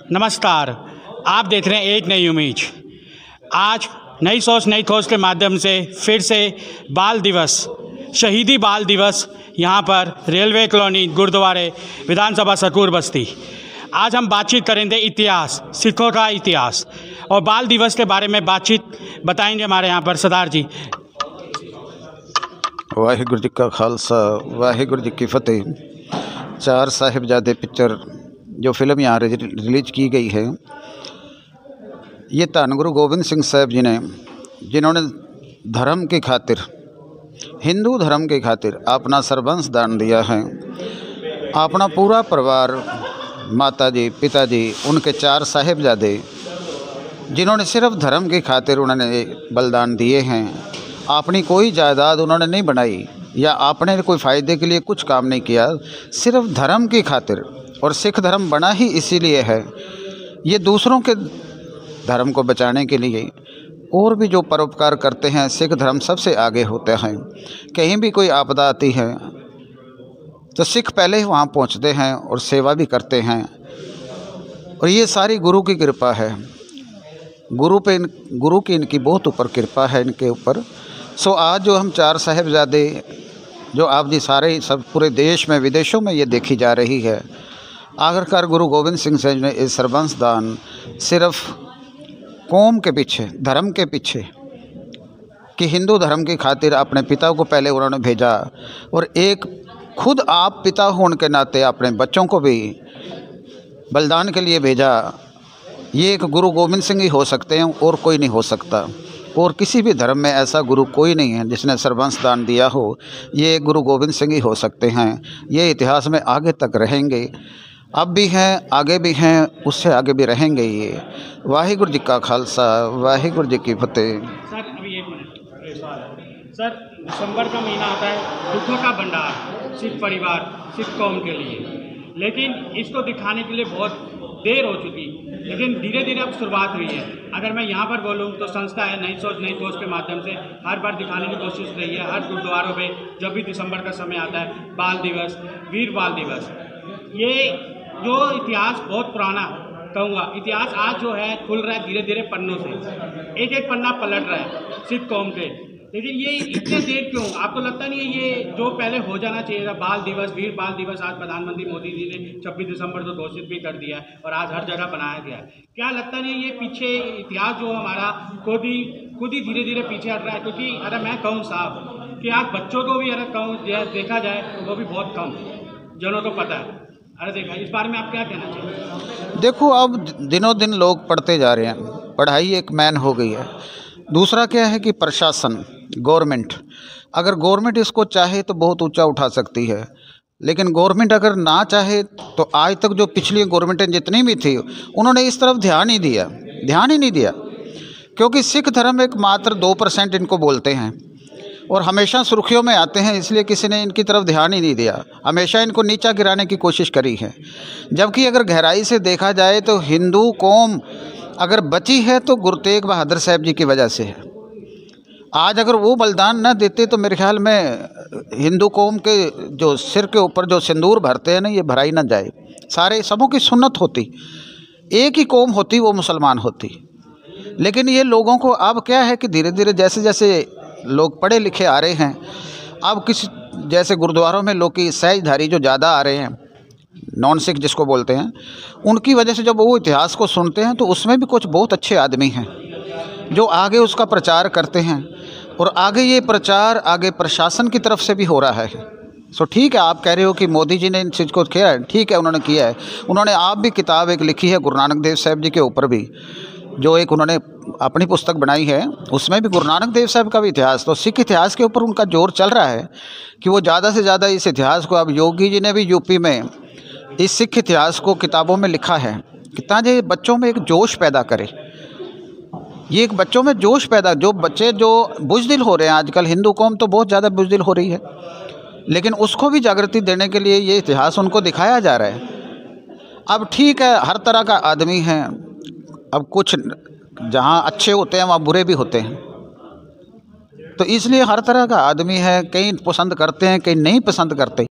नमस्कार, आप देख रहे हैं एक नई उम्मीद। आज नई सोच नई खोज के माध्यम से फिर से बाल दिवस, शहीदी बाल दिवस यहाँ पर रेलवे कॉलोनी गुरुद्वारे विधानसभा सकूर बस्ती। आज हम बातचीत करेंगे इतिहास, सिखों का इतिहास और बाल दिवस के बारे में बातचीत बताएंगे हमारे यहाँ पर सरदार जी। वाहिगुरु जी का खालसा, वाहिगुरु जी की फतेह। चार साहिबजादे पिक्चर जो फिल्म यहाँ रिलीज की गई है, ये धन गुरु गोबिंद सिंह साहब जी ने, जिन्होंने धर्म की खातिर, हिंदू धर्म की खातिर अपना सर्वंश दान दिया है। अपना पूरा परिवार, माता जी, पिताजी, उनके चार साहिबजादे, जिन्होंने सिर्फ धर्म की खातिर उन्होंने बलिदान दिए हैं। अपनी कोई जायदाद उन्होंने नहीं बनाई या अपने कोई फ़ायदे के लिए कुछ काम नहीं किया, सिर्फ धर्म की खातिर। और सिख धर्म बना ही इसीलिए है, ये दूसरों के धर्म को बचाने के लिए। और भी जो परोपकार करते हैं, सिख धर्म सबसे आगे होते हैं। कहीं भी कोई आपदा आती है तो सिख पहले ही वहाँ पहुँचते हैं और सेवा भी करते हैं। और ये सारी गुरु की कृपा है, गुरु की इनकी बहुत ऊपर कृपा है इनके ऊपर। सो आज जो हम चार साहिबजादे, जो आप जी सारे सब पूरे देश में विदेशों में ये देखी जा रही है, आखिरकार गुरु गोबिंद सिंह साहब ने इस सर्वंश दान सिर्फ कौम के पीछे, धर्म के पीछे, कि हिंदू धर्म की खातिर अपने पिता को पहले उन्होंने भेजा और एक खुद आप पिता होने के नाते अपने बच्चों को भी बलिदान के लिए भेजा। ये एक गुरु गोबिंद सिंह ही हो सकते हैं और कोई नहीं हो सकता। और किसी भी धर्म में ऐसा गुरु कोई नहीं है जिसने सर्वंश दान दिया हो। ये गुरु गोबिंद सिंह ही हो सकते हैं। ये इतिहास में आगे तक रहेंगे, अब भी हैं, आगे भी हैं, उससे आगे भी रहेंगे। ये वाहिगुरु जी का खालसा, वाहिगुरु जी की फतेह। सर अभी एक मिनट सवाल है। सर, दिसंबर का महीना आता है दुखों का भंडार सिख परिवार, सिख कौम के लिए, लेकिन इसको दिखाने के लिए बहुत देर हो चुकी, लेकिन धीरे धीरे अब शुरुआत हुई है। अगर मैं यहाँ पर बोलूँ तो संस्था है नई सोच नई खोज के माध्यम से हर बार दिखाने की कोशिश रही है। हर गुरुद्वारों पे जब भी दिसंबर का समय आता है, बाल दिवस, वीर बाल दिवस, ये जो इतिहास बहुत पुराना कहूँगा, इतिहास आज जो है खुल रहा है धीरे धीरे पन्नों से, एक एक पन्ना पलट रहा है सिख कौम के। लेकिन ये इतने देर क्यों? आपको लगता नहीं है ये जो पहले हो जाना चाहिए था? बाल दिवस, वीर बाल दिवस आज प्रधानमंत्री मोदी जी ने 26 दिसंबर को घोषित भी कर दिया है और आज हर जगह बनाया गया है। क्या लगता नहीं है ये पीछे इतिहास जो हमारा खुद ही धीरे धीरे पीछे हट रहा है? क्योंकि अगर मैं कहूँ साहब कि आज बच्चों को भी अगर कहूँ देखा जाए तो वो भी बहुत कम जनों को पता है। अरे देखा, इस बारे में आप क्या कहना चाहिए? देखो, अब दिनों दिन लोग पढ़ते जा रहे हैं, पढ़ाई एक मैन हो गई है। दूसरा क्या है कि प्रशासन, गवर्नमेंट, अगर गवर्नमेंट इसको चाहे तो बहुत ऊंचा उठा सकती है, लेकिन गवर्नमेंट अगर ना चाहे तो आज तक जो पिछली गवर्नमेंटें जितनी भी थी उन्होंने इस तरफ ध्यान ही नहीं दिया। क्योंकि सिख धर्म एक मात्र 2% इनको बोलते हैं और हमेशा सुर्खियों में आते हैं, इसलिए किसी ने इनकी तरफ ध्यान ही नहीं दिया। हमेशा इनको नीचा गिराने की कोशिश करी है। जबकि अगर गहराई से देखा जाए तो हिंदू कौम अगर बची है तो गुरु तेग बहादुर साहब जी की वजह से है। आज अगर वो बलिदान न देते तो मेरे ख्याल में हिंदू कौम के जो सिर के ऊपर जो सिंदूर भरते हैं ना, ये भरा ही ना जाए। सारे सबों की सुन्नत होती, एक ही कौम होती, वो मुसलमान होती। लेकिन ये लोगों को अब क्या है कि धीरे धीरे जैसे जैसे लोग पढ़े लिखे आ रहे हैं, अब किस जैसे गुरुद्वारों में लोग की सहजधारी जो ज़्यादा आ रहे हैं, नॉन सिख जिसको बोलते हैं, उनकी वजह से जब वो इतिहास को सुनते हैं तो उसमें भी कुछ बहुत अच्छे आदमी हैं जो आगे उसका प्रचार करते हैं। और आगे ये प्रचार आगे प्रशासन की तरफ से भी हो रहा है। सो ठीक है, आप कह रहे हो कि मोदी जी ने इन चीज़ को किया है, ठीक है, उन्होंने किया है। उन्होंने आप भी किताब एक लिखी है गुरु नानक देव साहब जी के ऊपर भी, जो एक उन्होंने अपनी पुस्तक बनाई है, उसमें भी गुरु नानक देव साहब का भी इतिहास, तो सिख इतिहास के ऊपर उनका जोर चल रहा है कि वो ज़्यादा से ज़्यादा इस इतिहास को, अब योगी जी ने भी यूपी में इस सिख इतिहास को किताबों में लिखा है कि ताकि बच्चों में एक जोश पैदा करे। ये एक बच्चों में जोश पैदा, जो बच्चे जो बुज़दिल हो रहे हैं आजकल, हिंदू कौम तो बहुत ज़्यादा बुज़दिल हो रही है, लेकिन उसको भी जागृति देने के लिए ये इतिहास उनको दिखाया जा रहा है। अब ठीक है, हर तरह का आदमी है, अब कुछ जहाँ अच्छे होते हैं वहाँ बुरे भी होते हैं, तो इसलिए हर तरह का आदमी है। कई पसंद करते हैं, कई नहीं पसंद करते।